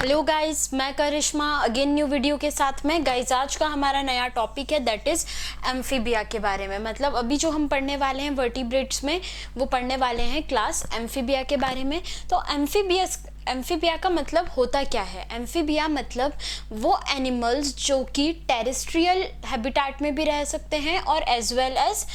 Hello guys, मैं करिश्मा again new video के साथ में। गाइस आज का हमारा नया टॉपिक है दैट इज़ एम्फीबिया के बारे में। मतलब अभी जो हम पढ़ने वाले हैं वर्टिब्रेट्स में वो पढ़ने वाले हैं क्लास एम्फीबिया के बारे में। तो एम्फीबिया का मतलब होता क्या है? एम्फीबिया मतलब वो एनिमल्स जो कि टेरेस्ट्रियल हैबिटेट में भी रह सकते हैं और as well as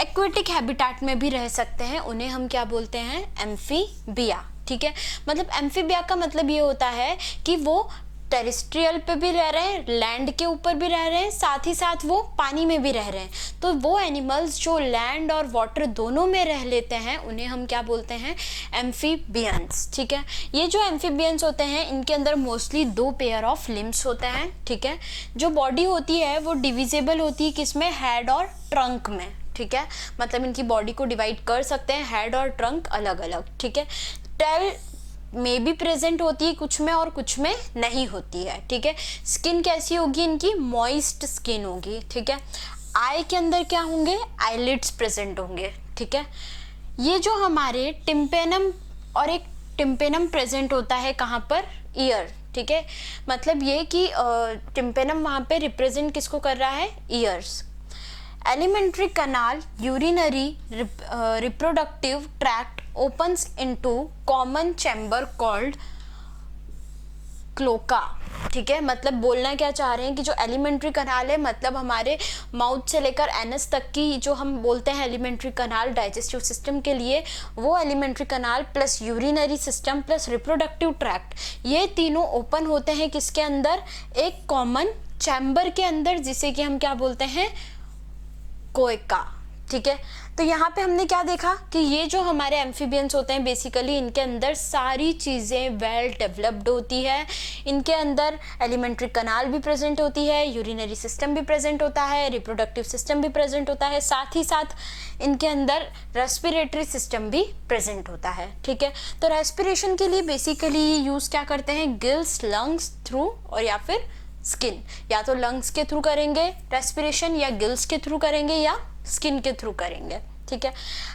aquatic habitat में भी रह सकते हैं, उन्हें हम क्या बोलते हैं? एम्फीबिया। ठीक है, मतलब एम्फीबिया का मतलब ये होता है कि वो टेरेस्ट्रियल पे भी रह रहे हैं, लैंड के ऊपर भी रह रहे हैं, साथ ही साथ वो पानी में भी रह रहे हैं। तो वो एनिमल्स जो लैंड और वाटर दोनों में रह लेते हैं उन्हें हम क्या बोलते हैं? एम्फीबियंस। ठीक है, ये जो एम्फीबियंस होते हैं इनके अंदर मोस्टली 2 पेयर ऑफ लिम्स होते हैं। ठीक है, जो बॉडी होती है वो डिविजिबल होती है किसमें? हेड और ट्रंक में। ठीक है, मतलब इनकी बॉडी को डिवाइड कर सकते हैं, हेड और ट्रंक अलग अलग। ठीक है, टेल में भी प्रेजेंट होती है कुछ में और कुछ में नहीं होती है। ठीक है, स्किन कैसी होगी इनकी? मॉइस्ट स्किन होगी। ठीक है, आई के अंदर क्या होंगे? आईलिड्स प्रेजेंट होंगे। ठीक है, ये जो हमारे टिम्पेनम और एक टिम्पेनम प्रेजेंट होता है कहाँ पर? ईयर। ठीक है, मतलब ये कि टिम्पेनम वहाँ पे रिप्रेजेंट किसको कर रहा है? ईयर्स। एलिमेंट्री कनाल urinary reproductive tract opens into common chamber called cloaca. ठीक है, मतलब बोलना क्या चाह रहे हैं कि जो एलिमेंट्री कनाल है मतलब हमारे माउथ से लेकर एनस तक की जो हम बोलते हैं एलिमेंट्री कनाल डाइजेस्टिव सिस्टम के लिए, वो एलिमेंट्री कनाल plus urinary system plus reproductive tract, ये तीनों ओपन होते हैं किसके अंदर? एक कॉमन चैम्बर के अंदर, जिसे कि हम क्या बोलते हैं? कोएका। ठीक है, तो यहाँ पे हमने क्या देखा कि ये जो हमारे एम्फीबियंस होते हैं बेसिकली इनके अंदर सारी चीज़ें वेल डेवलप्ड होती है। इनके अंदर एलिमेंट्री कनाल भी प्रेजेंट होती है, यूरिनरी सिस्टम भी प्रेजेंट होता है, रिप्रोडक्टिव सिस्टम भी प्रेजेंट होता है, साथ ही साथ इनके अंदर रेस्पिरेटरी सिस्टम भी प्रेजेंट होता है। ठीक है, तो रेस्पिरेशन के लिए बेसिकली यूज़ क्या करते हैं? गिल्स, लंग्स थ्रू और या फिर स्किन। या तो लंग्स के थ्रू करेंगे रेस्पिरेशन, या गिल्स के थ्रू करेंगे, या स्किन के थ्रू करेंगे। ठीक है,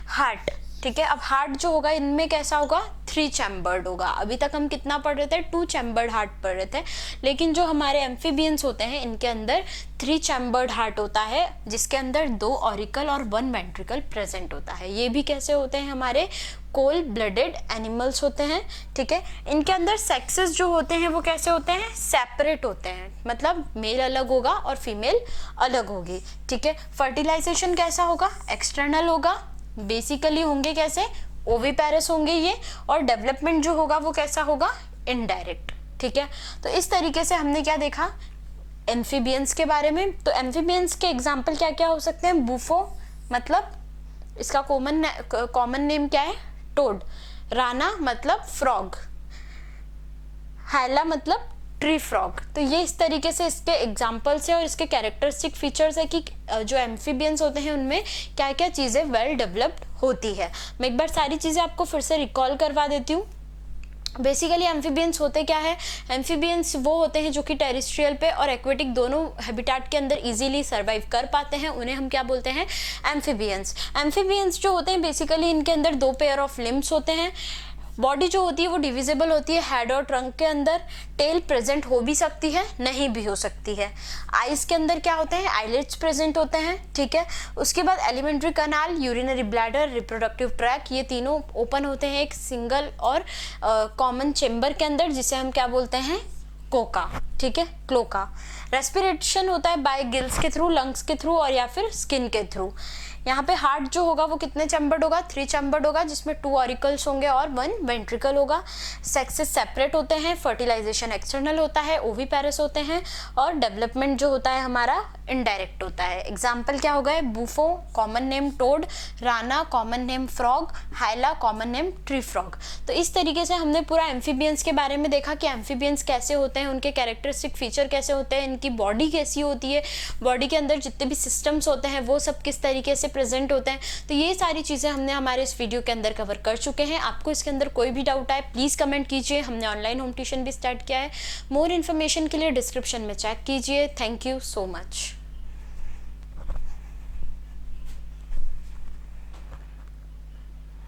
हार्ट। ठीक है, अब हार्ट जो होगा इनमें कैसा होगा? 3 चैम्बर्ड होगा। अभी तक हम कितना पढ़ रहे थे? 2 चैम्बर्ड हार्ट पढ़ रहे थे, लेकिन जो हमारे एम्फीबियंस होते हैं इनके अंदर 3 चैम्बर्ड हार्ट होता है, जिसके अंदर 2 ऑरिकल और 1 वेंट्रिकल प्रेजेंट होता है। ये भी कैसे होते हैं? हमारे कोल्ड ब्लडेड एनिमल्स होते हैं। ठीक है, इनके अंदर सेक्सेस जो होते हैं वो कैसे होते हैं? सेपरेट होते हैं, मतलब मेल अलग होगा और फीमेल अलग होगी। ठीक है, फर्टिलाइजेशन कैसा होगा? एक्सटर्नल होगा। बेसिकली होंगे कैसे? ओविपेरस होंगे ये, और डेवलपमेंट जो होगा वो कैसा होगा? इनडायरेक्ट। ठीक है, तो इस तरीके से हमने क्या देखा एम्फीबियंस के बारे में। तो एम्फीबियंस के एग्जाम्पल क्या क्या हो सकते हैं? बूफो, मतलब इसका कॉमन नेम क्या है? टोड। राना मतलब फ्रॉग। हैला मतलब ट्री फ्रॉग। तो ये इस तरीके से इसके एग्जाम्पल्स है और इसके कैरेक्टरिस्टिक फीचर्स है कि जो एम्फीबियंस होते हैं उनमें क्या क्या चीज़ें वेल डेवलप्ड होती है। मैं एक बार सारी चीज़ें आपको फिर से रिकॉल करवा देती हूँ। बेसिकली एम्फीबियंस होते क्या है? एम्फीबियंस वो होते हैं जो कि टेरेस्ट्रियल पे और एक्वेटिक दोनों हैबिटेट के अंदर इजीली सर्वाइव कर पाते हैं, उन्हें हम क्या बोलते हैं? एम्फीबियंस। एम्फीबियंस जो होते हैं बेसिकली इनके अंदर 2 पेयर ऑफ लिम्स होते हैं। बॉडी जो होती है वो डिविजिबल होती है हेड और ट्रंक के अंदर। टेल प्रेजेंट हो भी सकती है, नहीं भी हो सकती है। आईज के अंदर क्या होते हैं? आईलिड्स प्रेजेंट होते हैं। ठीक है, उसके बाद एलिमेंट्री कनाल, यूरिनरी ब्लैडर, रिप्रोडक्टिव ट्रैक, ये तीनों ओपन होते हैं एक सिंगल और कॉमन चेम्बर के अंदर, जिसे हम क्या बोलते हैं? कोका। ठीक है, क्लोका। रेस्पिरेशन होता है बाय गिल्स के थ्रू, लंग्स के थ्रू और या फिर स्किन के थ्रू। यहाँ पे हार्ट जो होगा वो कितने चैम्बर्ड होगा? 3 चैम्बर्ड होगा, जिसमें 2 ऑरिकल्स होंगे और 1 वेंट्रिकल होगा। सेक्सेस सेपरेट होते हैं, फर्टिलाइजेशन एक्सटर्नल होता है, ओविपेरस होते हैं, और डेवलपमेंट जो होता है हमारा इनडायरेक्ट होता है। एग्जाम्पल क्या हो गए? Bufo common name toad, Rana common name frog, Hyla common name tree frog. तो इस तरीके से हमने पूरा एम्फीबियंस के बारे में देखा कि एम्फीबियंस कैसे होते हैं, उनके कैरेक्टरिस्टिक फीचर कैसे होते हैं, इनकी बॉडी कैसी होती है, बॉडी के अंदर जितने भी सिस्टम्स होते हैं वो सब किस तरीके से प्रेजेंट होते हैं। तो ये सारी चीज़ें हमने हमारे इस वीडियो के अंदर कवर कर चुके हैं। आपको इसके अंदर कोई भी डाउट आए प्लीज़ कमेंट कीजिए। हमने ऑनलाइन होम ट्यूशन भी स्टार्ट किया है। मोर इन्फॉर्मेशन के लिए डिस्क्रिप्शन में चेक कीजिए। Thank you so much.